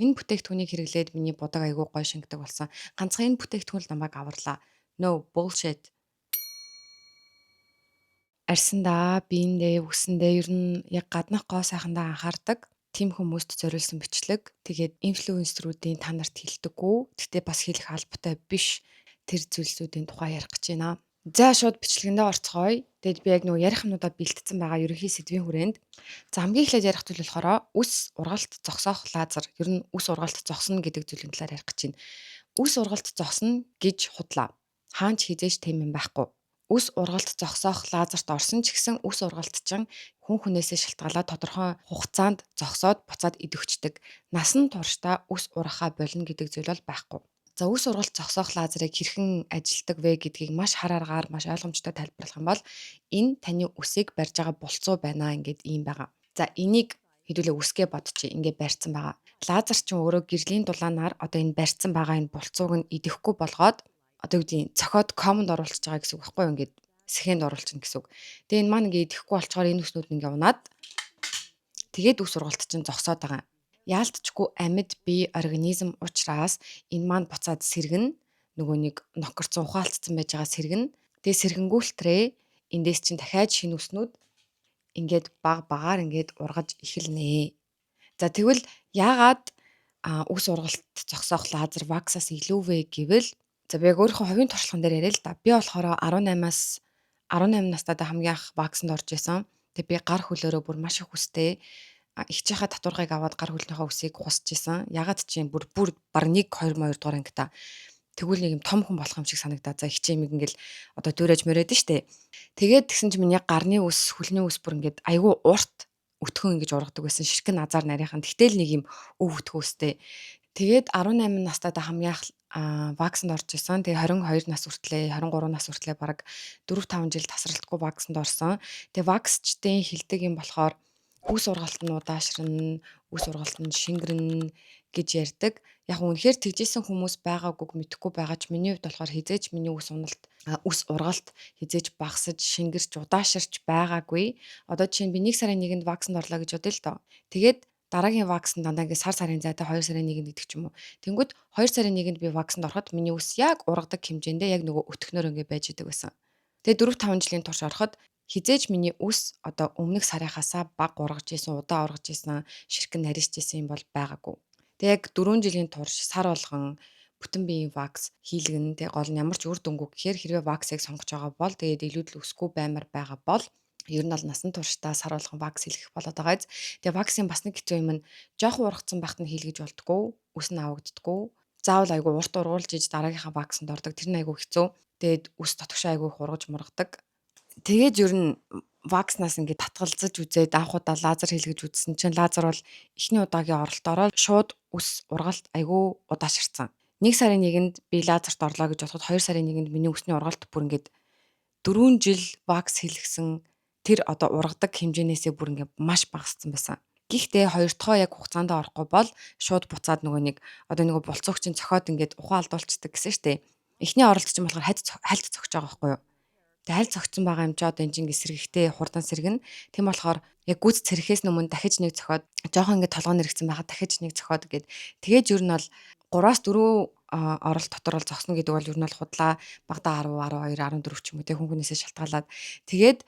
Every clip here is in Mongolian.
Энэ бүтээгдэхүүнийг хэрэглээд миний будаг айгүй гоё шингдэг болсон. Ганцхан энэ бүтээгдэхүүн л намайг аварлаа. No bullshit. Арьсандаа, биендээ, үсэндээ ер нь яг гаднах гоо сайхандаа анхаардаг. Тим хүмүүст зориулсан бичлэг. Тэгээд инфлюенсерүүдийн та нарт хэлдэггүй. Гэтэ бас хэлэх албатай биш тэр зүйлсүүдийн тухай ярих гэж байна. За шууд бичлэгэндээ орцгоё. Тэгэд би яг нөгөө ярих юмудаа бэлтгэсэн байгаа ерөнхий сэдвийн хүрээнд. За хамгийн эхлээд ярих зүйл болохоор үс ургалт зогсоох лазер. Ер нь үс ургалт зогсно гэдэг зүйлийн талаар ярих гэж байна. Үс ургалт зогсно гэж худлаа. Хаанч хизээж тийм юм байхгүй. Үс ургалт зогсоох лазерт орсон ч гэсэн үс ургалтчин хүн хүнээсээ шалтгаалаад тодорхой хугацаанд зогсоод буцаад идэвхждэг. Насан туршдаа үс ургахаа болно гэдэг зүйл бол байхгүй. За үс ургалт зогсоох лазерыг хэрхэн ажилтдаг вэ гэдгийг маш хар аргаар маш ойлгомжтой тайлбарлах юм бол энэ таны үсийг барьж байгаа булцуу байна ингээд ийм байгаа. За энийг хэдүүлээ үсгээ бодчих ингээд барьсан байгаа. Лазер чинь өөрөө гэрлийн дулаанаар одоо энэ барьсан байгаа энэ булцууг нь идэхгүй болгоод одоо юу гэдгийг цохиод комонд оруулчихж байгаа гэсэн үг байхгүй юу ингээд сэхэнд оруулчихна гэсэн үг. Тэгээ энэ маань ингээд идэхгүй болчоор энэ үснүүд нь ингээд унаад тэгээд үс ургалт чинь зогсоод байгаа. Яалтчгүй амьд бие организм учраас энэ маань буцаад сэргэн нөгөө нэг нокорцсон ухаалтсан байж байгаа сэргэн. Тэгээ сэргэнгүүлтрээ эндээс чинь дахиад шинэ үснүүд ингээд баг багаар ингээд ургаж эхэлнэ. За тэгвэл яагаад үс ургалт зогсоох лазер ваксаас илүү вэ гэвэл за би яг өөрийнхөө хувийн туршлаган дээр яриа л да. Би болохоор 18-аас 18 настайдаа хамгийн анх ваксанд орж исэн. Тэгээ би гар хөлөөрөө бүр маш их үстэй ихчийнхаа татваргыг аваад гар хөлнийхөө үсийг хусч исэн. Ягаад чи бүр баг 1 2 2 дугаар ангита тэгвэл нэг юм том хүн болох юм шиг санагдаа. За хичээмиг ингээл одоо дөрөөж мөрөөд нь штэ. Тэгээд тэгсэн чинь миний гарны үс, хөлний үс бүр ингээд айгүй урт өтгөн ингэж ургадаг байсан. Ширхэг назар нарийнхан. Тэгтэл нэг юм өв өтгөн үстэй. Тэгээд 18 настайдаа хамгийн анх ваксанд орж исэн. Тэгээ 22 нас хүртлээ, 23 нас хүртлээ бараг 4 5 жил тасралтгүй ваксанд орсон. Тэгээ ваксчдын хилдэг юм болохоор үс ургалт нь удаашрна, үс ургалт нь шингэрнэ гэж ярьдаг. Яг үнэхээр тэгжсэн хүмүүс байгаагүй мэдэхгүй байгаа ч миний хувьд болохоор хизээч миний үс ургалт хизээч багсаж, шингэрч, удааширч байгаагүй. Одоо жишээ нь би 1 сарын 1-нд ваксанд орлоо гэж бодъё л доо. Тэгээд дараагийн ваксанд дандаа ингээ сарын зайтай 2 сарын 1-нд идэх ч юм уу. Тэнгүүд 2 сарын 1-нд би ваксанд ороход миний үс яг ургадаг хэмжээндээ яг нөгөө өтгнөр ингээ байж идэг байсан. Тэгээ 4 5 жилийн турш ороход хизээж миний үс одоо өмнөх сарынхаасаа бага ургаж исэн, удаа ургаж исэн, ширхэг нарийж исэн юм бол байгаагүй. Тэгээ яг 4 жилийн турш сар болгон бүтэн биеийн вакс хийлгэн тэг гол нь ямар ч үр дүнгүй гэхээр хэрвээ ваксыг сонгож байгаа бол тэгээд илүү л үсгүй баймар байгаа бол ер нь бол насан туршдаа сар болгон вакс хийлгэх болоод байгаа биз. Тэгээ ваксын бас нэг хэцүү юм нь жоохон ургацсан багт нь хийлгэж болтгоо, үс нь авагддаггүй. Заавал айгу урт ургуулж иж дараагийнхаа ваксанд ордог. Тэр нь айгу хэцүү. Тэгээд үс дотгошоо айгу ургаж мургадаг. Тэгээд ер нь вакснаас ингээд татгалзаж үзээд анх удаа лазер хийлгэж үзсэн чинь лазер бол эхний удаагийн оролтоороо шууд үс ургалт айгүй удааширсан. 1 сарын 1-нд би лазерт орлоо гэж бодоход 2 сарын 1-нд миний үсний ургалт бүр ингээд 4 жил вакс хийлгсэн тэр одоо ургадаг хэмжээнээсээ бүр ингээд маш багассан байсан. Гэхдээ хоёр дахь яг хугацаанд орохгүй бол шууд буцаад нөгөө нэг одоо нөгөө булцуугчин цохоод ингээд ухаан алдуулцдаг гэсэн штэ. Эхний оролт чинь болохоор хальт цогч байгаа байхгүй юу? Тэг аль цогцсон байгаа юм чи одоо энэ чинь сэргэхтэй хурдан сэргэн. Тэм болохоор яг гүц цэрхээс өмнө дахиж нэг цохоод жоохон ингэ толгой нэргцэн байгаа дахиж нэг цохоод гээд тэгээж ер нь бол 3-аас 4 оролт дотор бол зогсно гэдэг бол ер нь бол худлаа багада 10 12 14 ч юм уу тэг хүн хүнээсээ шалтгаалаад тэгээд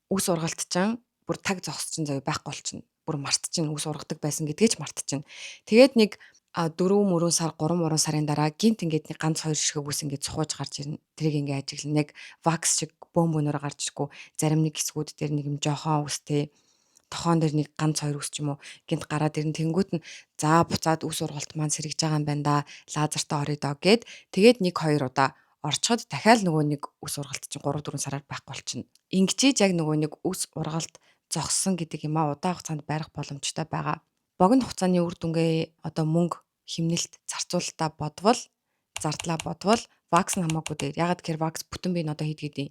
үс ургалт чинь бүр таг зогсчин заяа байхгүй болчихно. Бүр мартчихна үс ургадаг байсан гэдгээ ч мартчихна. Тэгээд нэг 4 сар 3 сарын дараа гинт ингээд нэг ганц 2 ширхэг үс ингээд цухууж гарч ирнэ. Тэрийг ингээд ажиглана. Яг вакс шиг бөөнөр гарч ирэхгүй зарим нэг хэсгүүд дээр нэг юм жоохон үстэй тохон дээр нэг ганц 2 үс ч юм уу гинт гараад ирнэ. Тэнгүүт нь за буцаад үс ургалт маань сэргэж байгаа юм байна да. Лазертаа орё доо гэд тэгээд 1 2 удаа орчход дахиад нөгөө нэг үс ургалт чинь 3 4 сараар байхгүй болчихно. Ингэжиж яг нөгөө нэг үс ургалт зогссон гэдэг юм удаан хугацаанд байрах боломжтой байгаа. Богино хугацааны үр дүнгээ одоо мөнгө химнэлт зарцуулалтаа бодвол зардлаа бодвол вакс нь хамаагүй дээр. Ягаад гэхээр вакс бүтэн бие нь одоо хэд гэдэг.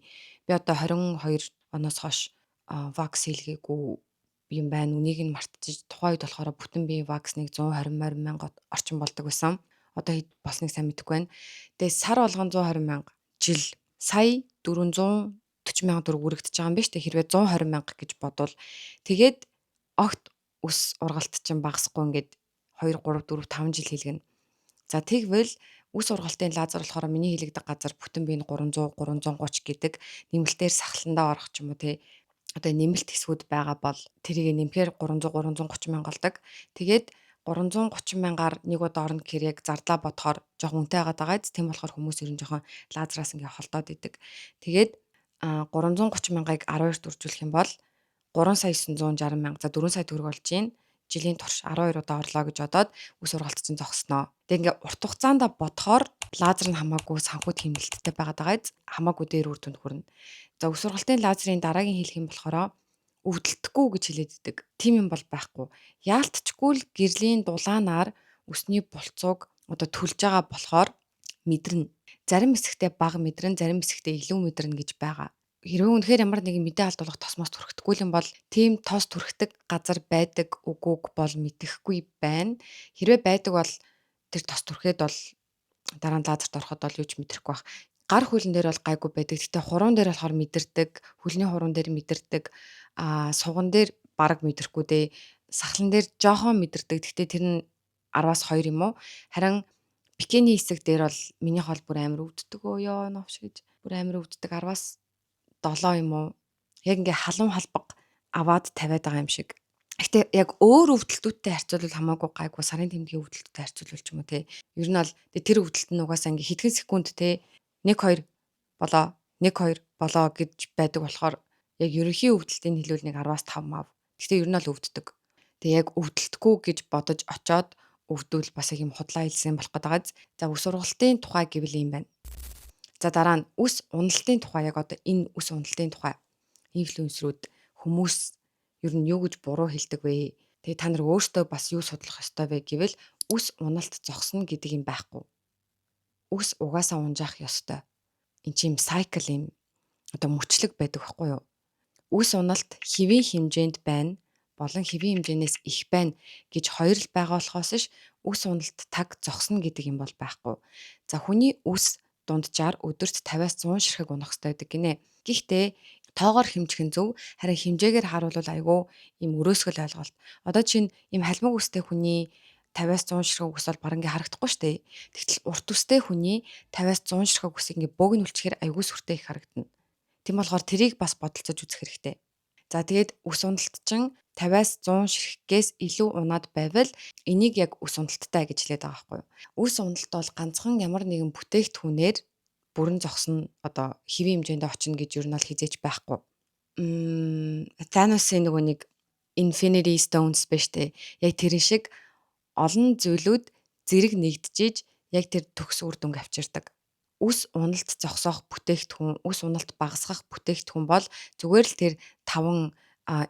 Би одоо 22 оноос хойш вакс хийлгээгүй юм байна. Үнийг нь мартчих. Тухайн үед болохоор бүтэн биеийн ваксныг 120 мянга орчим болдог байсан. Одоо хэд болсныг сайн мэдэхгүй байна. Тэгээ сар болгон 120 мянга, жил сая 440 мянга төгрөг үрэгдэж байгаа юм биш үү? Хэрвээ 120 мянга гэж бодвол тэгээд огт үс ургалт чинь багасгүй ингээд 2, 3, 4, 5 жил хийлгэнэ. За тэгвэл үс ургалтын лазер болохоор миний хийлэгдэх газар бүтэн биеийн 300, 330 гэдэг нэмэлтээр сахландаа орох ч юм уу тий. Одоо нэмэлт хэсгүүд байгаа бол тэрийг нэмэхээр 300, 330 мянга болдог. Тэгээд 330 мянгаар нэг удаа орно гэхээр яг зардлаа бодохоор жоохон үнэтэй байгаад байгаа. Тийм болохоор хүмүүс ер нь жоохон лазераас ингээ холдоод идэг. Тэгээд 330 мянгаыг 12-т үржүүлэх юм бол 3,960 мянга. За 4 сая төгрөг болж байна. Жилийн турш 12 удаа орлоо гэж бодоод үс ургалт чинь зогсноо. Тэгээ ингээ урт хугацаанд бодохоор лазер нь хамаагүй санхүүт хэмнэлттэй байгаад байгаа. Хамаагүй дээр үр дүнд хүрнэ. За үс ургалтын лазерын дараагийн хэлэх юм болохоор өвдөлтгүй гэж хэлээд идэг. Тим юм бол байхгүй. Яалтчгүй л гэрлийн дулаанаар үсний булцууг одоо төлж байгаа болохоор мэдрэнэ. Зарим хэсэгтээ бага мэдрэн, зарим хэсэгтээ илүү мэдрэнэ гэж байгаа. Хэрвээ үнэхээр ямар нэгэн мэдээ алдуулах тосмоос түрхэхгүй юм бол тийм тос түрхдэг газар байдаг үгүйг бол мэдэхгүй байна. Хэрвээ байдаг бол тэр тос түрхээд бол дараа нь лазерт ороход бол юу ч мэдрэхгүй байх. Гар хөлн дээр бол гайгүй байдаг. Гэтэ хуруун дээр болохоор мэдэрдэг. Хөлний хуруун дээр мэдэрдэг. Суган дээр бараг мэдрэхгүй дээ. Сахлан дээр жоохон мэдэрдэг. Гэтэ тэр нь 10-аас 2 юм уу? Харин бикини хэсэг дээр бол миний хол бүр амар өвддөг ёо новш гэж. Бүр амар өвддөг 10-аас 7 юм уу? Яг ингээ халуун халбаг аваад тавиад байгаа юм шиг. Гэтэ яг өөр өвдөлтүүдтэй харьцуулбал хамаагүй гайгүй сарын тэмдгийн өвдөлттэй харьцуулбал ч юм уу те. Ер нь бол тэр өвдөлт нь угаасаа ингээ хэдхэн секунд те 1 2 болоо 1 2 болоо гэж байдаг болохоор яг ерөнхий өвдөлтийн хэлүүл нэг 10-аас 5 мав. Гэтэ ер нь бол өвддөг. Тэгээ яг өвдөлтгүй гэж бодож очоод өвдвөл бас яг юм худлаа хэлсэн болох гэдэг. За үс ургалтын тухай гэвэл юм байна. За дараа нь үс уналтын тухай яг одоо энэ үс уналтын тухай инфлюенсерүүд хүмүүс ер нь юу гэж буруу хэлдэг вэ? Тэгээ та нар өөртөө бас юу судлах ёстой вэ гэвэл үс уналт зогсно гэдэг юм байхгүй. Үс угаасаа унжаах ёстой. Энд чинь cycle юм одоо мөчлөг байдаг байхгүй юу? Үс уналт хэвийн хэмжээнд байна, болон хэвийн хэмжээнээс их байна гэж хоёр л байгаа болохоос ш үс уналт таг зогсно гэдэг юм бол байхгүй. За хүний үс дунджаар өдөрт 50-аас 100 ширхэг унах хэрэгтэй гэдэг гинэ. Гэхдээ тоогоор хэмжих нь зөв, харин хэмжээгээр харуулвал айгүй юм өрөөсгөл ойлголт. Одоо чинь юм халмиг үстэй хүний 50-аас 100 ширхэг ус бол баран ингээ харагдахгүй шүү дээ. Тэгтэл урт үстэй хүний 50-аас 100 ширхэг усыг ингээ бөөгн үлчгээр айгүй сүртэй их харагдана. Тийм болохоор тэрийг бас бодолцож үзэх хэрэгтэй. За тэгээд үс уналт чинь 50-аас 100 ширхгээс илүү унаад байвал энийг яг үс уналттай гэж хэлээд байгаа байхгүй юу. Үс уналт бол ганцхан ямар нэгэн бүтээгдэхүүнээр бүрэн зогсно одоо хэвийн хэмжээнд очино гэж юу нь бол хизээч байхгүй. Thanos-ийн нөгөө нэг Infinity Stones биш үү? Яг тэр шиг олон зүйлүүд зэрэг нэгдэж яг тэр төгс үр дүнг авчирдаг. Үс уналт зогсоох бүтээгдэхүүн, үс уналт багасгах бүтээгдэхүүн бол зүгээр л тэр 5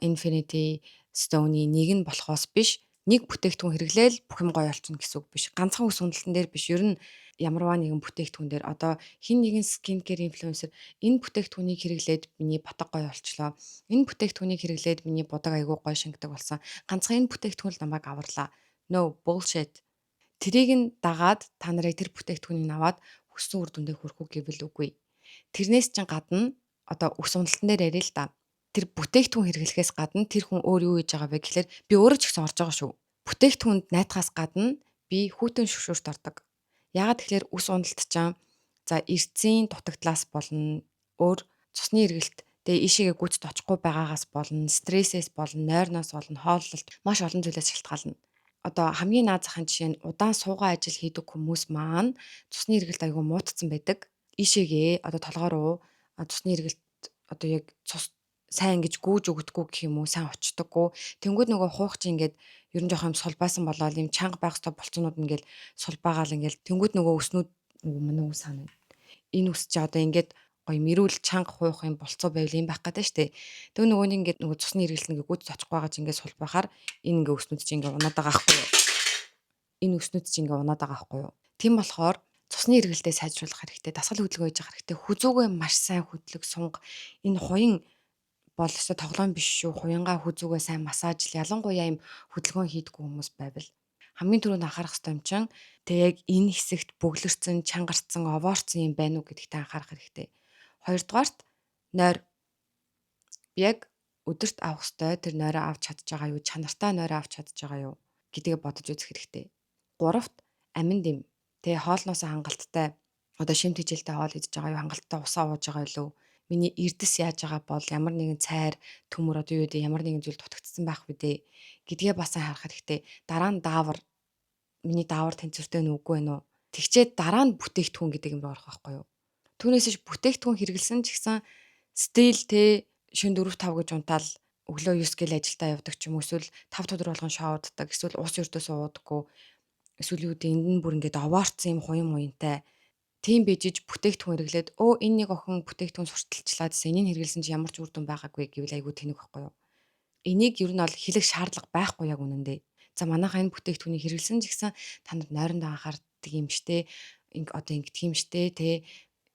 Infinity Stone-ийн нэг нь болохоос биш, нэг бүтээгдэхүүн хэрэглээл бүх юм гоё болчихно гэсэн үг биш. Ганцхан үс уналтан дээр биш, ер нь ямарваа нэгэн бүтээгдэхүүн дээр одоо хин нэгэн skincare influencer энэ бүтээгдэхүүнийг хэрэглээд миний ботог гоё болчлоо. Энэ бүтээгдэхүүнийг хэрэглээд миний бодог айгүй гоё шингдэг болсон. Ганцхан энэ бүтээгдэхүүн л намайг аварлаа. No bullshit. Тэрийг нь дагаад та нарыг тэр бүтээгдэхүүнийг аваад хүссэн үр дүндээ хүрэх үү гэвэл үгүй. Тэрнээс чинь гадна одоо үс уналтан дээр ярил л да. Тэр бүтээгдэхүүн хэрэглэхээс гадна тэр хүн өөр юу хийж байгаа вэ гэхэлэр би өөрөө ч гэсэн орж байгаа шүү. Бүтээгдэхүүнд найтахаас гадна би хүйтэн шүршүрт ордог. Яагаад тэгэхээр үс уналт чинь за эрцийн дутагдлаас болно, өөр цусны эргэлт тэгээ ишигээ гүйцэд очихгүй байгаагаас болно, стрессээс болно, нойрноос болно, хооллолт маш олон зүйлээс шалтгаална. Одоо хамгийн наад захын жишээ нь удаан суугаа ажил хийдэг хүмүүс маань цусны эргэлт аягүй муутцсан байдаг. Ишээгээ одоо толгой руу цусны эргэлт одоо яг цус сайн ингэж гүүж өгдөггүй гэх юм уу, сайн очдоггүй. Тэнгүүд нөгөө хуух чинь ингээд ер нь жоох юм сулбаасан болоод юм чанга байх хэвээр болцоонууд ингээд сулбаагаал ингээд тэнгүүд нөгөө өснүүд нөгөө манай үс хаана. Энэ үс чи одоо ингээд гоё мэрүүл чанга хуух юм болцоо байвал юм байх гэдэг штэ. Тэг нөгөө нэг ингээд нөгөө цусны эргэлт ингээд гүйж очихгүй байгаа чи ингээд сулбахаар энэ ингээд өснүүд чи ингээд унаад байгаа байхгүй юу? Энэ өснүүд чи ингээд унаад байгаа байхгүй юу? Тийм болохоор цусны эргэлтээ сайжруулах хэрэгтэй. Дасгал хөдөлгөөн хийж явах хэрэгтэй. Хүзүүгээ маш сайн хөдлөг сунга. Энэ хуян бол өсө тоглоом биш шүү. Хуянгаа хүзүүгээ сайн массажл ялангуяа юм хөдөлгөөн хийдэггүй хүмүүс байвал хамгийн түрүүнд анхаарах ёстой юм чинь тэг яг энэ хэсэгт бөглөрцөн, чангарцсан, овоорцсон юм байна уу гэдэгт анхаарах хэрэгтэй. Хоёрдугаарт нойр. Би яг өдөрт авах ёстой тэр нойроо авч чадж байгаа юу? Чанартай нойроо авч чадж байгаа юу? гэдгээ бодож үзэх хэрэгтэй. Гуравт амин дэм. Тэ хоолноосоо хангалттай одоо шимт хичээлтэй хоол идэж байгаа юу, хангалттай усаа ууж байгаа юу? Миний эрдэс яаж байгаа бол ямар нэгэн цайр, төмөр одоо юу гэдэг ямар нэгэн зүйл дутагдсан байх үедээ гэдгээ бас харах хэрэгтэй. Дараа нь даавар миний даавар тэнцвэртэй нь үгүй ээ нөө. Тэгчээд дараа нь бүтээгдэхүүн гэдэг юм руу орох байхгүй юу? Түүнээс ш бүтээгдэхүүн хэрэглэсэн ч гэсэн стил тэ шөнө 4 5 гэж унтаал өглөө 9 гээл ажилдаа явдаг ч юм уу, эсвэл 5 өдөр болгон шоуддаг, эсвэл ус өрдөөсөө уудаггүй, эсвэл юу гэдэг энд нь бүр ингээд овоорцсон юм хуян муянтай. Тийм бижиж бүтээгдэхүүн хэрэглээд энэ нэг охин бүтээгдэхүүн сурталчлаад энийг хэрэглэсэн чи ямар ч үр дүн байгаагүй гэвэл айгүй тэнэг байхгүй юу? Энийг ер нь бол хэлэх шаардлага байхгүй яг үнэндээ. За манайхаа энэ бүтээгдэхүүнийг хэрэглэсэн ч гэсэн та нар нойрондоо анхаардаг юм штэ. Одоо ингэдэг юм штэ тэ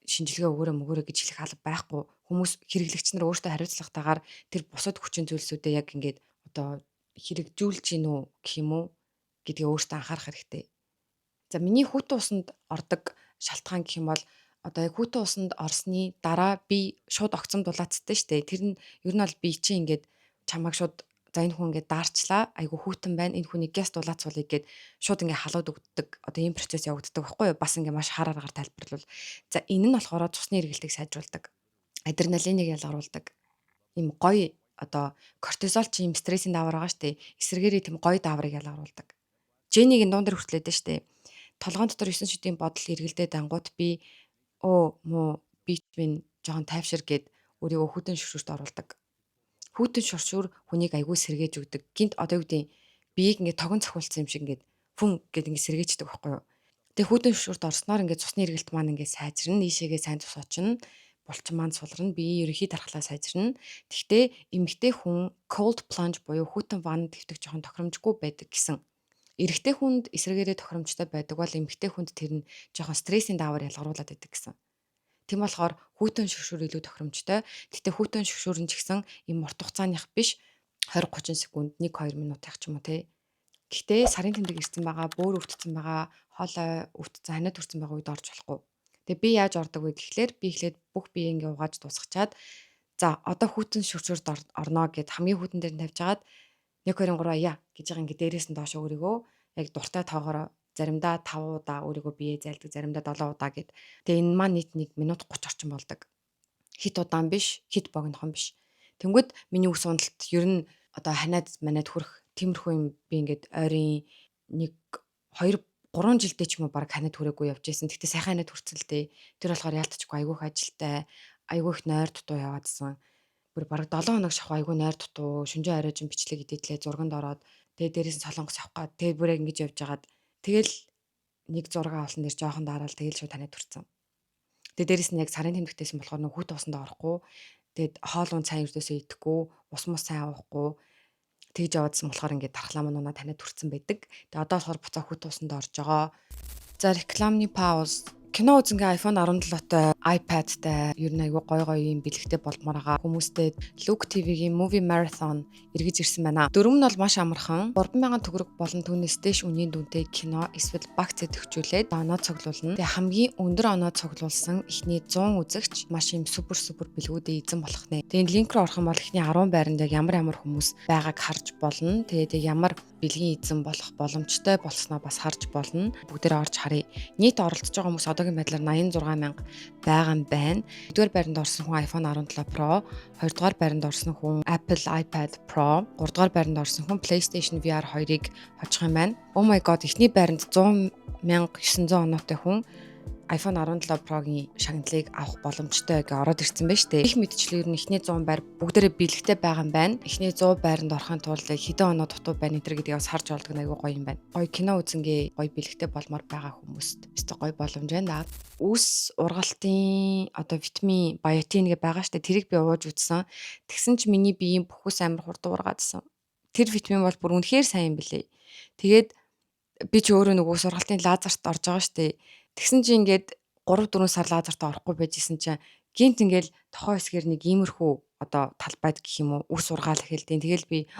шинжилгээ өгөөрэй гэж хэлэх алба байхгүй. Хүмүүс хэрэглэгч нар өөртөө хариуцлагатайгаар тэр бусад хүчин зүйлсүүдээ яг ингээд одоо хэрэгжүүлж гин үү гэх юм уу гэдгээ өөртөө анхаарах хэрэгтэй. За миний хүүтэн усанд ордог шалтгаан гэх юм бол одоо яг хүүтэн усанд орсны дараа би шууд огцом дулаацтай штэ. Тэр нь ер нь бол би чинь ингээд чамайг шууд за энэ хүн ингээд даарчлаа. Айгу хүүтэн байна. Энэ хүний гяс дулаацуулъя гэд шууд ингээд халууд өгдөг. Одоо ийм процесс явагддаг байхгүй юу? Бас ингээд маш хар аргаар тайлбарлавал. За энэ нь болохоор цусны эргэлтийг сайжруулдаг. Адреналиныг ялгаруулдаг. Ийм гоё одоо кортизол чи ийм стрессийн даавар байгаа штэ. Эсвэргээрээ тийм гоё дааврыг ялгаруулдаг. Жэнийг энэ дундэр хүртлээд дээ штэ. Толгойн дотор 9 шидийн бодол эргэлдээд ангууд би би минь жоохон тайвшир гэд өөрийгөө хүйтэн шүршүрт оруулдаг. Хүйтэн шүршүр хүнийг айгүй сэргээж өгдөг. Гинт одоо юу гэдэг биеийг ингээд тогон цохиулсан юм шиг ингээд фүн гэд ингээд сэргээждэг байхгүй юу? Тэгээ хүйтэн шүршүрт орсноор ингээд цусны эргэлт маань ингээд сайжирна, нийшээгээ сайн цус очно, булчин маань сулрна, биеийн ерөнхий дархлаа сайжирна. Тэгтээ эмэгтэй хүн cold plunge буюу хүйтэн ваннд хэвтэх жоохон тохиромжгүй байдаг гэсэн. Эрэгтэй хүнд эсрэгээрээ тохиромжтой байдаг бол эмэгтэй хүнд тэр нь жоохон стрессийн даавар ялгаруулад байдаг гэсэн. Тийм болохоор хүйтэн шүршүр илүү тохиромжтой. Гэтэ хүйтэн шүршүр нь ч гэсэн юм урт хугацааных биш 20-30 секунд 1-2 минутах ч юм уу те. Гэхдээ сарын тэмдэг ирсэн байгаа, бөөр өвдсөн байгаа, хоолой өвдсөн, ханиад хүрсэн байгаа үед орж болохгүй. Тэгээ би яаж ордог вэ гэхлээр би эхлээд бүх бие ингээ угааж дуусгачаад за одоо хүйтэн шүршүрд орноо гэд хамгийн хүйтэн дээр нь тавьж агаад 1 2 3 ая гэж байгаа ингээ дээрээс нь доош өөрийгөө яг дуртай тоогоор заримдаа 5 удаа өөрийгөө бие зайлдаг, заримдаа 7 удаа гэд. Тэгээ энэ маань нийт 1 минут 30 орчим болдог. Хит удаан биш, хит богинохон биш. Тэнгүүд миний үс уналт ер нь одоо ханаад манад хүрэх тиймэрхүү юм би ингээд ойрын 1 2 3 жилдээ ч юм уу баг ханаад хүрээгүй явж байсан. Тэгтээ сайхан ханаад хүрсэн л дээ. Тэр болохоор яалтчгүй айгүйх ажилтай, айгүйх нойр дутуу яваадсан. Бүр бараг 7 хоног шахав айгүй нойр дутуу, шүнжээ оройжин бичлэг идэлээ зурганд ороод тэгээ дээрээс нь солонгос авах гад тэгээ бүр яг ингэж явж хагаад тэгэл нэг зураг авалсан дээр жоохон дараал тэгэл шууд танаад хүрсэн. Тэгээ дээрээс нь яг сарын тэмдэгтээсэн болохоор нөх хүүт усанд орохгүй. Тэгээд хоол унд сайн өрдөөсөө идэхгүй, ус мус сайн уухгүй. Тэгж яваадсан болохоор ингээд дархлаа манаа танаад хүрсэн байдаг. Тэгээ одоо болохоор буцаа хүүт усанд орж байгаа. За рекламны пауз. Кино үзэнгээ iPhone 17-тай, iPad-тай ер нь айгүй гой юм бэлэгтэй болмоор байгаа. Хүмүүстэй Look TV-гийн Movie Marathon эргэж ирсэн байна. Дөрөв нь бол маш амархан. 3,000 төгрөг болон түүнээс дээш үнийн дүнтэй кино эсвэл багц идэвхжүүлээд оноо цуглуулна. Тэгээ хамгийн өндөр оноо цуглуулсан эхний 100 үзэгч маш юм супер бэлгүүдээ эзэн болох нэ. Тэгээ линк руу орох юм бол эхний 10 байранд яг ямар хүмүүс байгааг харж болно. Тэгээ ямар бэлгийн эзэн болох боломжтой болсноо бас харж болно. Бүгдээрээ орж харъя. Нийт оролцож байгаа хүмүүс одоогийн байдлаар 86,000 байгаа юм байна. 1-р байранд орсон хүн iPhone 17 Pro, 2-р байранд орсон хүн Apple iPad Pro, 3-р байранд орсон хүн PlayStation VR 2-ыг хожих юм байна. Oh my god, эхний байранд 100,900 оноотой хүн iPhone 17 Pro-гийн шагналыг авах боломжтой гэж ороод ирсэн байна шүү дээ. Их мэдчлээ ер нь эхний 100 байр бүгдээрээ бэлэгтэй байгаа юм байна. Эхний 100 байранд орохын тулд хэдэн оноо дутуу байна энэ гэдгийг бас харж болдог нь айгүй гоё юм байна. Гоё кино үзэнгээ гоё бэлэгтэй болмоор байгаа хүмүүст өстой гоё боломж байна. Үс ургалтын одоо витамин, биотин гэж байгаа шүү дээ. Тэрийг би ууж үзсэн. Тэгсэн чи миний биеийн бүх ус амар хурдан ургаадсан. Тэр витамин бол бүр үнэхээр сайн юм билээ. Тэгээд би ч өөрөө нөгөө сургалтын лазерт орж байгаа шүү дээ. Тэгсэн чи ингээд 3-4 сар лазерт орохгүй байжсэн чинь гинт ингээл тохоо хэсгээр нэг иймэрхүү одоо талбайд гэх юм уу үс ургаал эхэлдэг. Тэгэл би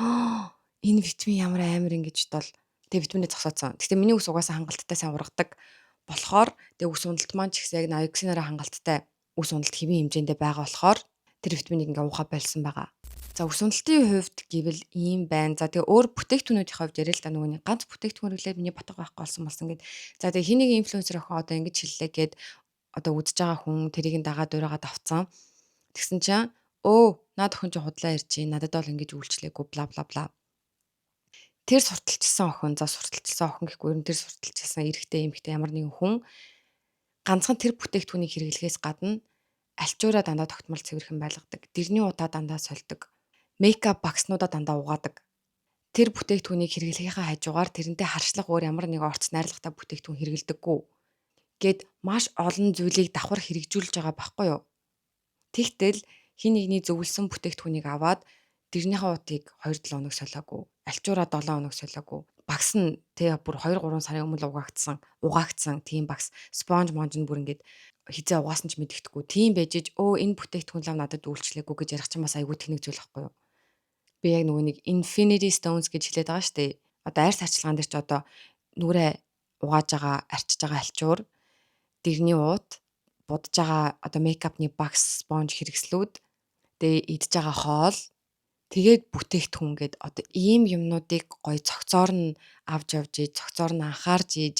энэ витамин ямар амар ингэж тол тэг витаминыг зогсооцсон. Гэхдээ миний үс угаасаа хангалттай сайн ургадаг болохоор тэг үс уналт маань ч гэсэн яг наоксинаараа хангалттай үс уналт хэвийн хэмжээндээ байгаа болохоор тэр витаминыг ингээ ууха болсон байгаа. За үс уналтын хувьд гэвэл ийм байна. За тэгээ өөр бүтээгдэхүүнүүдийн хувьд яриа л да нөгөө нэг ганц бүтээгдэхүүн хэрэглээд миний ботго байхгүй болсон гэд. За тэгээ хин нэг инфлюенсер охин одоо ингэж хэллээ гэд одоо үзэж байгаа хүн тэрийг дагаад ураагаад авцсан. Тэгсэн чинь наад охин чи худлаа ярьж чинь надад бол ингэж үйлчлээгүй бла бла бла. Тэр сурталчилсан охин гэхгүй ер нь тэр сурталчилсан эрэгтэй эмэгтэй ямар нэгэн хүн ганцхан тэр бүтээгдэхүүнийг хэрэглэхээс гадна альчуураа дандаа тогтмол цэвэрхэн байлгадаг. Дэрний удаа дандаа сольдог. Мейкап багснуудаа дандаа угаадаг. Тэр бүтээгдэхүүнийг хэрэглэхийнхаа хажуугаар тэрнтэй харьцлах өөр ямар нэгэн орц найрлагатай бүтээгдэхүүн хэрэглэдэггүй гэд маш олон зүйлийг давхар хэрэгжүүлж байгаа байхгүй юу. Тэгтэл хин нэгний зөвлөсөн бүтээгдэхүүнийг аваад дэрнийхээ утыг 2-7 хоног солиогүй, альчуураа 7 хоног солиогүй. Багс нь бүр 2-3 сарын өмнө угаагдсан тийм багс спонж монж нь бүр ингээд хизээ угаасан ч мэддэхгүй. Тийм байж энэ бүтээгдэхүүн лав надад үйлчлээгүй гэж ярих чинь бас айгүй тэнэг зүйл байхгүй юу. Би яг нөгөө нэг Infinity Stones гэж хэлээд байгаа шүү дээ. Одоо арьс арчилгаан дээр ч одоо нүрээ угааж байгаа, арчиж байгаа альчуур, дэрний уут, будж байгаа одоо мейкапны багс, спонж хэрэгслүүд, тэгээ идж байгаа хоол, тэгээд бүтээгдэхүүн гээд одоо ийм юмнуудыг гоё цогцоор нь авч явж ийж, цогцоор нь анхаарж ийж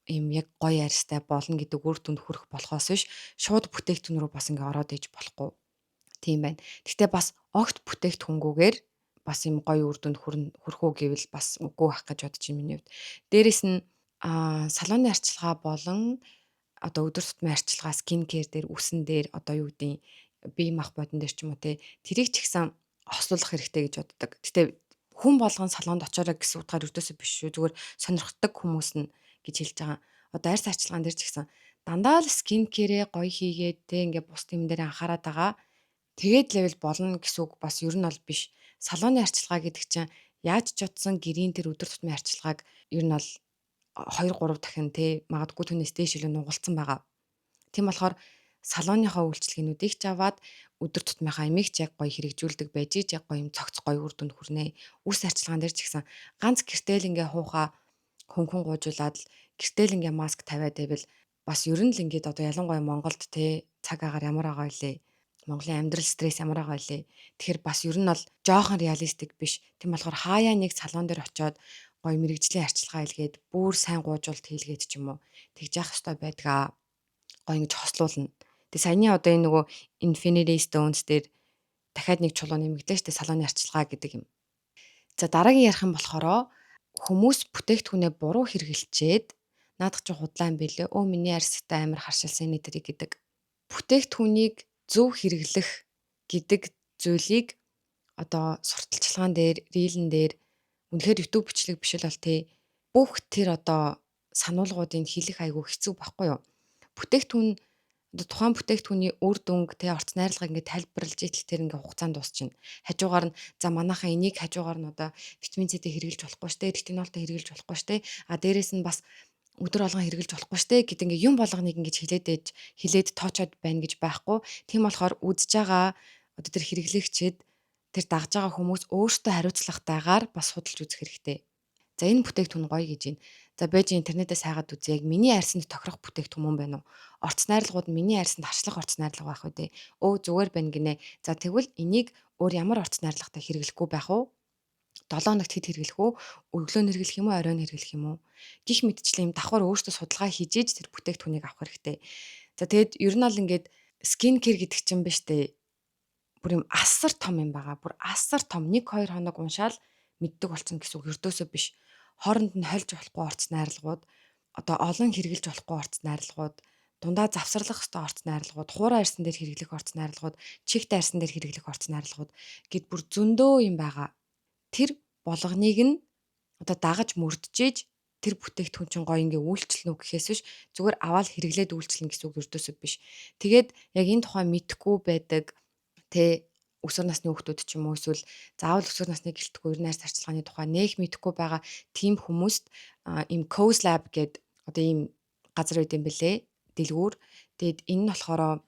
ийм яг гоё арьстай болно гэдэг үр дүнд хүрэх болохоос биш шууд бүтээгдэхүүн рүү бас ингээ ороод иж болохгүй. Тийм байна. Гэхдээ бас огт бүтээгдэхүүнгүүгээр бас юм гоё үр дүнд хүрэх үү гэвэл бас үгүй байх гэж бодож байна миний хувьд. Дээрээс нь салооны арчилгаа болон одоо өдөр тутмын арчилгаа скин кэр дээр үсэн дээр одоо юу гэдэг бие мах бодон дээр ч юм уу те тэрийг ч ихсэн хослуулах хэрэгтэй гэж боддог. Гэтэ хүн болгон салонд очоорой гэсэн утгаар өрдөөсөө биш шүү. Зүгээр сонирхдаг хүмүүс нь гэж хэлж байгаа. Одоо арьс арчилгаан дээр ч ихсэн дандаа л скин кэрээ гоё хийгээд те ингээ бус юм дээр анхаарат байгаа. Тэгээд левел болно гэсэн үг бас ер нь бол биш. Салооны арчилгаа гэдэг чинь яаж ч утсан гэрийн тэр өдөр тутмын арчилгааг ер нь бол 2-3 дахин те магадгүй түүнээс дээш илүү нугалцсан байгаа. Тийм болохоор салооныхоо үйлчилгээнүүдийг ч аваад өдөр тутмынхаа эмийг ч яг гоё хэрэгжүүлдэг байж яг гоё юм цогц гоё үр дүнд хүрнэ. Үс арчилгаан дээр ч гэсэн ганц гэртэл ингээ хуухаа хөнгөн гуйжуулаад л гэртэл ингээ маск тавиад байвал бас ер нь л ингээд одоо ялангуяа Монголд те цаг агаар ямар байгаа вэ? Монголын амьдрал стресс ямар байгаа вэ? Тэгэхээр бас ер нь бол жоохон реалистик биш. Тийм болохоор хаяа нэг салон дээр очиод гоё мэрэгжлийн арчилгаа хийлгээд бүр сайн гуйжуулалт хийлгээд ч юм уу тэгж явах хэрэгтэй байдгаа. Гоё ингэж хослуулна. Тэгээ саяны одоо энэ нөгөө Infinity Stones дээр дахиад нэг чулуу нэмэгдлээ штэ салооны арчилгаа гэдэг юм. За дараагийн ярих юм болохоро хүмүүс бүтээгдэхүүнээ буруу хэрэглэчээд наадах чи худлаа юм бэлээ. Миний арьстай амар харшилсан энэ тэрийг гэдэг. Бүтээгдэхүүнийг зөв хэрэглэх гэдэг зүйлийг одоо сурталчилгаан дээр, рийлэн дээр үнэхээр YouTube бичлэг биш л бол тий бүх тэр одоо сануулгуудыг хэлэх айгүй хэцүү байхгүй юу? Бүтээгдэхүүн одоо тухайн бүтээгдэхүүний үр дүнг тий орц найрлагыг ингээд тайлбарлаж идэл тэр ингээд хугацаанд дуусчихна. Хажуугаар нь за манайхаа энийг хажуугаар нь одоо витамин С-тэй хэрэглэж болохгүй штэ, ретинолтой хэрэглэж болохгүй штэ. Дээрээс нь бас өдөр болгон хэрэглэж болохгүй штэ гэдэг ингээ юм болгоныг ингэж хилээд тоочоод байна гэж байхгүй. Тийм болохоор үзэж байгаа одоо тэр хэрэглэгчид тэр дагж байгаа хүмүүс өөртөө хариуцлагатайгаар бас судалж үзэх хэрэгтэй. За энэ бүтээгдэхүүн гоё гэж байна. За байж интернетээс хайгаад үзье. Яг миний арьсанд тохирох бүтээгдэхүүн байна уу? Орц найрлагууд миний арьсанд харшлах орц найрлага байх үү те. Зүгээр байна гинэ. За тэгвэл энийг өөр ямар орц найрлагатай хэрэглэхгүй байх уу? 7 хоногт хэд хэрэглэх үү? Өглөөнөр хэрэглэх юм уу, оройн хэрэглэх юм уу? Гэх мэтчлэн юм давхар өөртөө судалгаа хийж тэр бүтээгдэхүүнийг авах хэрэгтэй. За тэгэд ер нь бол ингээд скин кэр гэдэг чинь биш дээ. Бүр юм асар том юм байгаа. Бүр асар том 1-2 хоног уншаал мэддэг болсон гэсэн үг өрдөөсөө биш. Хооронд нь хольж болохгүй орц найрлагууд, одоо олон хэрэглэж болохгүй орц найрлагууд, дундаа завсарлах ёстой орц найрлагууд, хуурай арьсан дээр хэрэглэх орц найрлагууд, чихт арьсан дээр хэрэглэх орц найрлагууд гэд бүр зөндөө юм байгаа. Тэр болгоныг нь одоо дагаж мөрдөж тэр бүтээгдэхүүн чинь гоё ингээ үйлчлэнэ үү гэхээс биш зүгээр аваад хэрэглээд үйлчлэнэ гэсэн үг өрдөөсөө биш. Тэгээд яг энэ тухай мэдхгүй байдаг тэ өсвөр насны хүүхдүүд ч юм уу эсвэл заавал өсвөр насны гэлтгүй ер нь арьс арчилгааны тухай нээх мэдэхгүй байгаа тийм хүмүүст им Coz Lab гэдэг одоо ийм газар үйд юм бэлээ дэлгүүр. Тэгэд энэ нь болохоор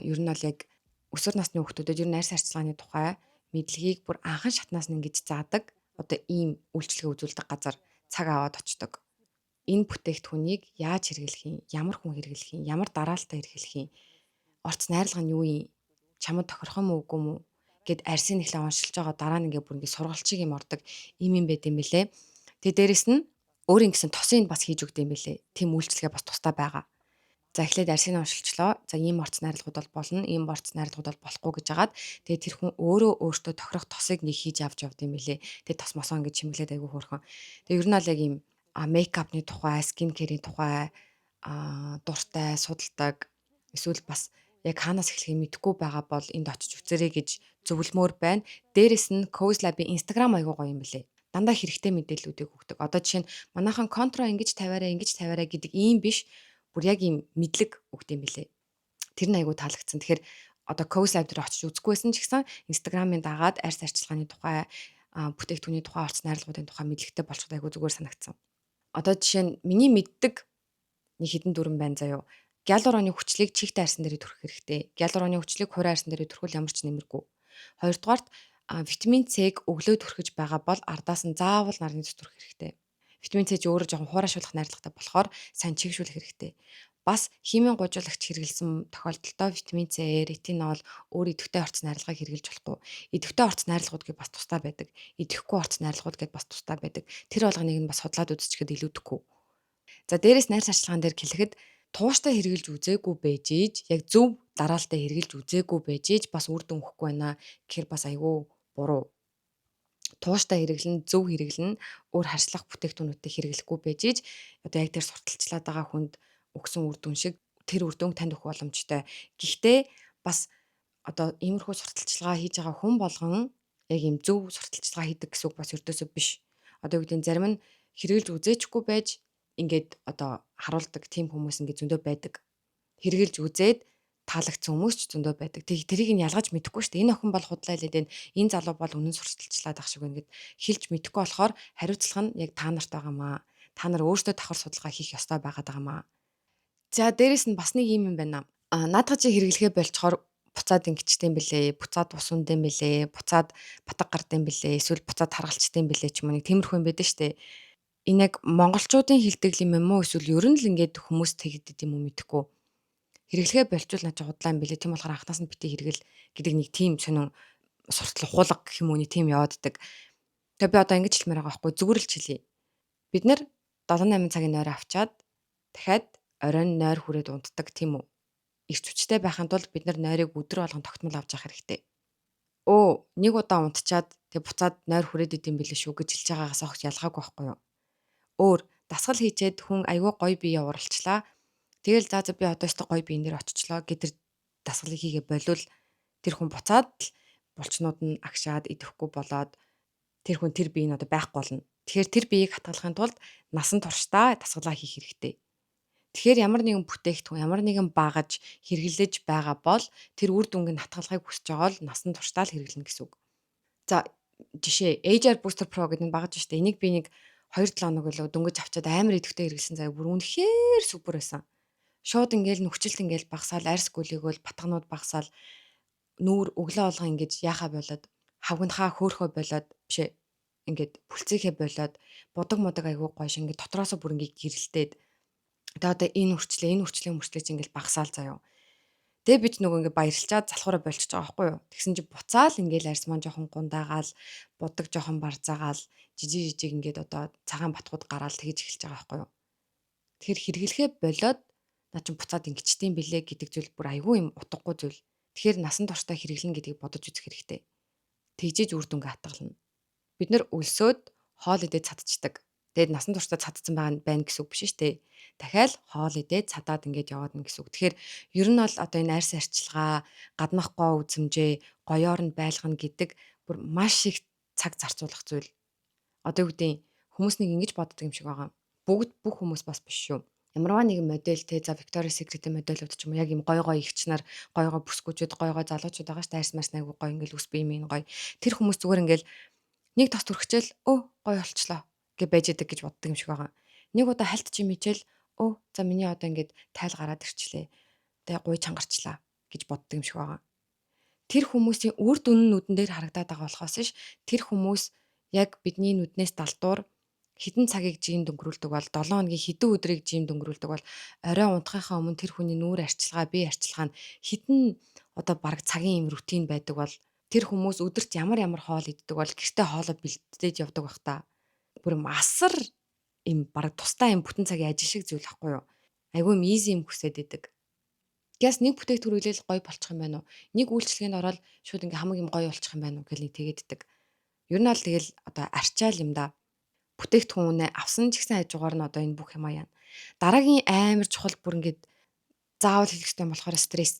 ер нь бол яг өсвөр насны хүүхдүүдэд ер нь арьс арчилгааны тухай мэдлэгийг бүр анхан шатнаас нь ингэж заадаг одоо ийм үйлчлэгээ үзүүлдэг газар цаг аваад очдог. Энэ бүтээгдэхүүнийг яаж хэрэглэх юм, ямар хүн хэрэглэх юм, ямар дараалтаа хэрэглэх юм, орц найрлага нь юу юм, чамд тохирох юм уу үгүй юм уу гэд арсын эхлээ уншилж байгаа дараа нь ингээ бүр ингээ сургалт шиг юм ордог юм байт юм бэлээ. Тэгээ дээрэс нь өөрийн гэсэн тосыг бас хийж өгд юм бэлээ. Тим үйлчлэгээ бас тустай байгаа. За эхлээд арсыг нь уншилчлаа. За ийм орц найрлагууд бол болно, ийм орц найрлагууд бол болохгүй гэж хагаад тэгээ тэр хүн өөртөө тохирох тосыг нэг хийж авч явд юм бэлээ. Тэгээ тос мосоо ингэ чимглээд айгүй хөөрхөн. Тэгээ ер нь бол яг ийм мейкапны тухай, скин кэрийн тухай дуртай, судалдаг эсвэл бас яг хаанаас эхлэхийг мэдэхгүй байгаа бол энд очиж үзээрэй гэж зөвлөмөр байна. Дээрэс нь Cozy Lab-ийн Instagram айгүй гоё юм бэлээ. Дандаа хэрэгтэй мэдээллүүдийг өгдөг. Одоо жишээ нь манайхан контро ингэж тавиараа гэдэг ийм биш. Бүр яг ийм мэдлэг өгд юм бэлээ. Тэр нь айгүй таалагдсан. Тэгэхээр одоо Cozy Lab дээр очиж үзэхгүйсэн ч гэсэн Instagram-ын дагаад арьс арчилгааны тухай, бүтээгдэхүүний тухай, орц найрлагуудын тухай мэдлэгтэй болчиход айгүй зүгээр санагдсан. Одоо жишээ нь миний мэддэг нэг хідэн дүрэн байна заяо. Гиалуроны хүчлийг чихтэй арьсан дээр төрөх хэрэгтэй. Гиалуроны хүчлийг хурийн арьсан дээр төрөхөл ямар ч нэмэргүй. Хоёрдугаарт витамин С-г өглөө төрөхөж байгаа бол ардаас нь заавал нарны цэц төрөх хэрэгтэй. Витамин С өөрөө жоохон хуурайшуулах найрлагатай болохоор сайн чигшүүлэх хэрэгтэй. Бас химийн гужуулагч хэрэглэсэн тохиолдолдоо витамин С, ретинол, өөр идэвхтэй орц найрлагыг хэрэглэж болохгүй. Идэвхтэй орц найрлагууд гэж бас тустай байдаг. Идэвхгүй орц найрлагууд гэж бас тустай байдаг. Тэр болгоныг нь бас судлаад үзчихэд илүүдэхгүй. За дээрээс найрс арчилгаан дээр хэлэхэд тууштай хэрэглэж үзээгүй байж ийж яг зөв дараалтай хэрэглэж үзээгүй байж ийж бас үр дүн өгөхгүй байна. Гэхэр бас айгүй буруу. Тууштай хэрэглэн, зөв хэрэглэн, өөр харьцлах бүтээгдэхүүнүүдтэй хэрэглэхгүй байж ийж одоо яг тэр сурталчлаад байгаа хүнд өгсөн үр дүн шиг тэр үр дүнг танд өгөх боломжтой. Гэхдээ бас одоо иймэрхүү сурталчилгаа хийж байгаа хүн болгон яг ийм зөв сурталчилгаа хийдэг гэсэн үг бас өртөөсөө биш. Одоо юу гэдэг нь зарим нь хэрэглэж үзээчгүй байж ингээд одоо харуулдаг тийм хүмүүс ингээд зөндөө байдаг. Хэрэглэж үзээд таалагдсан хүмүүс ч зөндөө байдаг. Тэрийг нь ялгаж мэдэхгүй шүү дээ. Энэ охин бол худлаа хэлээд энэ залуу бол үнэн сурталчлаад ах шиг ингээд хэлж мэдэхгүй болохоор хариуцлага нь яг та нарт байгаамаа. Та нар өөрсдөө давхар судалгаа хийх ёстой байгаад байгаамаа. За дээрэс нь бас нэг юм байна. Наадах чи хэрэглэхээ болцохоор буцаад ингэчтэй юм бэлээ. Буцаад ус үндэм бэлээ. Буцаад батг гардсан бэлээ. Эсвэл буцаад харгалцтай юм бэлээ ч юм уу нэг тиймэрхүү юм байдаг шүү дээ. Энэ яг монголчуудын хэлдэг юм уу эсвэл ер нь л ингээд хүмүүс тэгдэд юм уу мэдэхгүй. Хэрэглэхээ болчвол наа чи худлаа юм бэлээ. Тийм болохоор анхнаас нь битгий хэрэгэл гэдэг нэг тийм сонин суртал ухуулга гэх юм уу нэг тийм явааддаг. Тэгээ би одоо ингэж хэлмээр байгаа байхгүй зүгээр л хэлье. Бид нэр 7-8 цагийн нойр авчаад дахиад оройн нойр хүрээд унтдаг тийм үү. Ирч хүчтэй байхын тулд бид нар нойрыг өдөр болгон тогтмол авч явах хэрэгтэй. Нэг удаа унтчаад тэгээ буцаад нойр хүрээд идэм билээ шүү гэж хэлж байгаагаас огт ялгаагүй байхгүй юу. Өөр дасгал хийчээд хүн айгүй гоё бие уралчлаа. Тэгэл за би одоо өстө гоё биен дээр очичлоо гэдэр дасгалыг хийгээ болвол тэр хүн буцаад л булчнууд нь агшаад идэхгүй болоод тэр хүн тэр биеийг одоо байхгүй болно. Тэгэхээр тэр биеийг хатгалахын тулд насан туршдаа дасгалаа хийх хэрэгтэй. Тэгэхээр ямар нэгэн бүтээгдэхүүн, ямар нэгэн багаж хэрэглэж байгаа бол тэр үр дүнгийн хатгалахыг хүсэж байгаа бол насан туршдаа л хэрэглэнэ гэсэн үг. За жишээ HR Booster Pro гэдэг нь багаж штэ. Энийг би нэг 2-7 хоног болоо дөнгөж авчаад амар идэвхтэй хэрэглэсэн заяа бүр үнэхээр супер байсан. Шууд ингээл нүхчилт ингээл багасаал арьс гүлийгөл батганууд багасаал нүүр өглөө болгон ингэж яхаа болоод хавгнахаа хөөхөө болоод бишээ ингээд бүлцээхээ болоод будаг мудаг айгүй гоё шиг ингээд дотроосоо бүр ингээд гэрэлтээд тэгээ одоо энэ үрчлээ чи ингээл багасаал заяа. Тэгээ бид нөгөө ингээд баярлчаад залхуураа болчихж байгаа байхгүй юу. Тэгсэн чи буцаал ингээл арьс маань жоохон гундаагаал будаг жоохон барзаагаал жижиг ингээд одоо цагаан батгууд гараал тэгэж эхэлж байгаа байхгүй юу. Тэгэхээр хэрэглэхээ болоод наа чин буцаад ингэчтэй юм бэлээ гэдэг зүйл бүр айгүй юм утгагүй зүйл. Тэгэхээр насан туршдаа хэрэглэн гэдгийг бодож үзэх хэрэгтэй. Тэгжээж үр дүнгээ хатгална. Бид нар өлсөөд хоол идээд цадчихдаг. Тэгээд насан туршдаа цадцсан байна гэсэн үг биш шүү дээ. Дахиад хоол идээд цадаад ингээд яваад ин гэсэн үг. Тэгэхээр ер нь бол одоо энэ арьс арчилгаа, гаднах гоо үзэмжээ, гоёор нь байлгана гэдэг бүр маш их цаг зарцуулах зүйл. Одоо юу гэдэг хүмүүс нэг ингэж боддог юм шиг байгаа. Бүгд бүх хүмүүс бас биш шүү. Ямарваа нэгэн модель те за Victoria's Secret-ийн модельуд ч юм уу яг юм гой ихчнэр гой бүсгүүчүүд гой залуучууд байгаа ш таарс марс айгу гой ингээл үс бие минь гой тэр хүмүүс зүгээр ингээл нэг тос түрхчээл гой болчлоо гэж байж идэг гэж боддог юм шиг байгаа. Нэг удаа хальт чи мичээл за миний одоо ингээд тайл гараад ирчлээ. Тэгээ гуй чангарчлаа гэж боддог юм шиг байгаа. Тэр хүмүүсийн үр дүн нүдэн дээр харагдаад байгаа болохоос ш тэр хүмүүс яг бидний нүднээс далдуур хэдэн цагийг жим дөнгөрүүлдэг бол 7 хоногийн хэдэн өдрийг жим дөнгөрүүлдэг бол орой унтахынхаа өмнө тэр хүний нүүр арчилгаа, бие арчилгаа нь хэдэн одоо бараг цагийн юм рутин байдаг бол Тэр хүмүүс өдөрт ямар хоол иддэг бол гэртээ хоолоо бэлдээд явдаг байх та. Бүр асар им бараг тусдаа им бүтэн цагийн ажил шиг зүйл ахгүй юу? Айгүй юм easy юм хүсээд идэг. Гяс нэг бүтээгдэхүүн илээл гоё болчих юм байна уу? Нэг үйлчлэгээнд ороод шууд ингээ хамаг юм гоё болчих юм байна уу гэж нэг тэгээд. Ер нь бол тэгэл одоо арчаал юм да. Бүтээгдэхүүнээ авсан ч гэсэн хажуугаар нь одоо энэ бүх юм аа яана. Дараагийн амар чухал бүр ингээд заавал хэлэх хэрэгтэй юм болохоор стресс.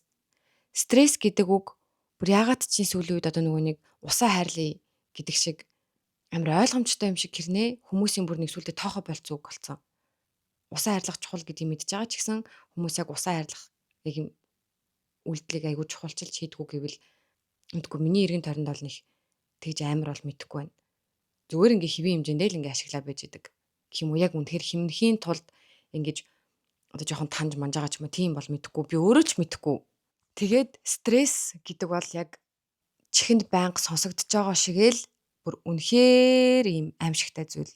Стресс гэдэг үг бүр ягаад ч сүүлийн үед одоо нөгөө нэг усаа хайрлая гэдэг шиг амар ойлгомжтой юм шиг гэрнэ хүмүүсийн бүр нэг сүлдээ тоохо болцсон үг болсон. Усаа хайрлах чухал гэдгийг мэдж байгаа ч гэсэн хүмүүс яг усаа хайрлах яг юм үйлдэлийг айгүй чухалчилж хийдгүү гэвэл мэдгүй миний эргэн тойронд бол нэг тэгж амар бол мэдэхгүй байна. Зүгээр ингээ хэвийн хэмжээндээ л ингээ ашиглаа байж идэг. Гэх юм уу яг үнэхээр хэмнэхийн тулд ингэж одоо жоохон таньж манжаагаа ч юм уу тийм бол мэдэхгүй. Би өөрөө ч мэдэхгүй. Тэгээд стресс гэдэг бол яг чихэнд байнга сонсогдож байгаа шигээл бүр үнэхээр ийм аимшигтай зүйл.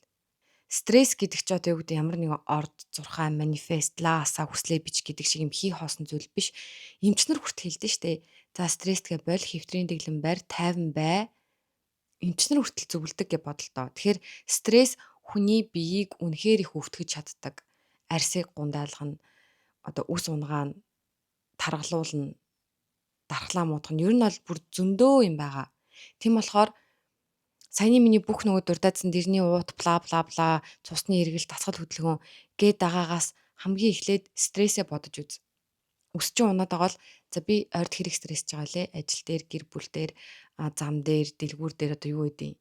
Стресс гэдэг чи одоо юу гэдэг ямар нэгэн орд зурхай манифест лаасаа хүслээ бич гэдэг шиг юм хий хоосон зүйл биш. Эмчнэр хүрт хэлдэг штэ. За стрессгээ боль хэвтрийн дэглэм барь тайван бай. Эмчнэр хүртэл зөвлөдөг гэж бодолтой. Тэгэхээр стресс хүний биеийг үнэхээр их өвтгөж чаддаг. Арсыг гундаалгана. Одоо үс унгаана. Таргалуулна. Дархлаа муудах нь ер нь бол бүр зөндөө юм байгаа. Тийм болохоор саяны миний бүх нөгөө дурдаадсан дэрний уут бла бла бла цусны эргэл тасгал хөдөлгөөн гээд дагаагаас хамгийн эхлээд стрессээ бодож үз. Өсчин унаад байгаа бол за би ойрд хэрэг стрессж байгаа лээ. Ажил дээр, гэр бүл дээр, зам дээр, дэлгүүр дээр одоо юу гэдэг.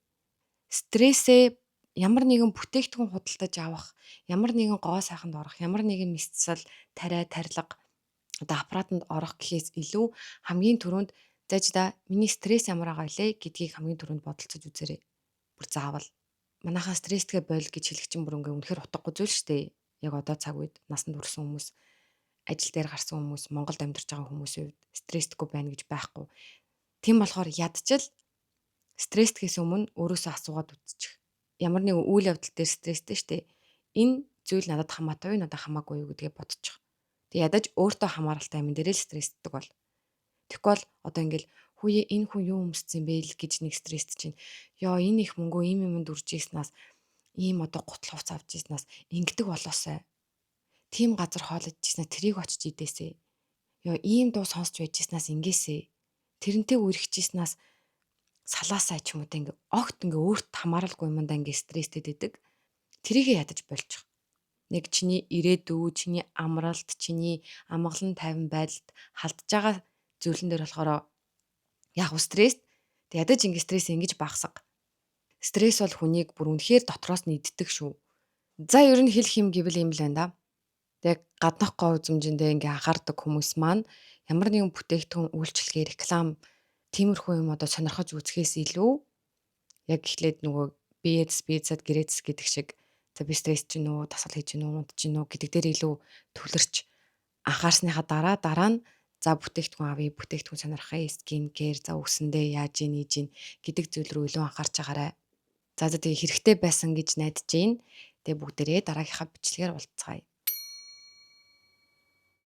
Стрессээ ямар нэгэн бүтээгдэхүүн худалдаж авах, ямар нэгэн гоо сайханд орох, ямар нэгэн мэдсэл, тариа, тарилга одоо аппаратанд орох гэхээс илүү хамгийн түрүүнд зажда миний стресс ямар байгаа вэ гэдгийг хамгийн түрүүнд бодолцож үзээрэй. Бүр заавал. Манайхаа стрессгээ бойл гэж хэлэх чинь бүр ингээ үнэхээр утгагүй зүйл шүү дээ. Яг одоо цаг үед насанд хүрсэн хүмүүс, ажил дээр гарсан хүмүүс, Монголд амьдарч байгаа хүмүүсийн хувьд стресстгүй байна гэж байхгүй. Тийм болохоор ядчил стресстгээс өмнө өөрөөсөө асуугаад үзчих. Ямар нэгэн үйл явдал дээр стресстэй шүү дээ. Энэ зүйл надад хамаатай юу, надад хамаагүй юу гэдгээ бодчих. Тэг ядаж өөртөө хамааралтай юм дээр л стрессддэг бол. Тэгэхгүй бол одоо ингээл хүүе энэ хүн юу өмссөн бэ л гэж нэг стресст чинь. Ёо энэ их мөнгөө ийм юмд үрж ийснаас ийм одоо гутал хувц авч ийснаас ингэдэг болоосай. Тим газар хоолож ийснаа трийг очиж идээсэй. Ёо ийм дуу сонсч байж ийснаас ингээсэй. Тэрнтэй үргэж ийснаас салаасай ч юм уу ингээ огт ингээ өөрт хамааралгүй юмдаа ингээ стресстэй дэдэг. Тэрийгэ ядаж болчих. Нэг чиний ирээдүй, чиний амралт, чиний амгалан тайван байдалд халдж байгаа зүйлэн дээр болохоор яг стресс ядаж ингээ стресс ингэж багсаг. Стресс бол хүнийг бүр үнэхээр дотроос нь иддэг шүү. За ер нь хэлэх юм гэвэл юм л байна да. Тэг гаднах гоо үзмжиндээ ингээ анхаардаг хүмүүс маань ямар нэгэн бүтээгдэхүүн үйлчлэгээ реклам тиймэрхүү юм одоо сонирхож үзэхээс илүү яг эхлээд нөгөө бизнесад гэрээц гэдэг шиг за би стресс чинь үү, дасгал хийж гинүү, унтж гинүү гэдэг дээр илүү төвлөрч анхаарсныхаа дараа нь за бүтээгдэхүүн авъя, бүтээгдэхүүн сонирхъя, скин кэр, за үсэндээ яаж ийж ийн гэдэг зүйл рүү илүү анхаарч агаарай. За тэгээ хэрэгтэй байсан гэж найдаж гин. Тэгээ бүгдээрээ дараагийнхаа бичлэгээр уулзцаая.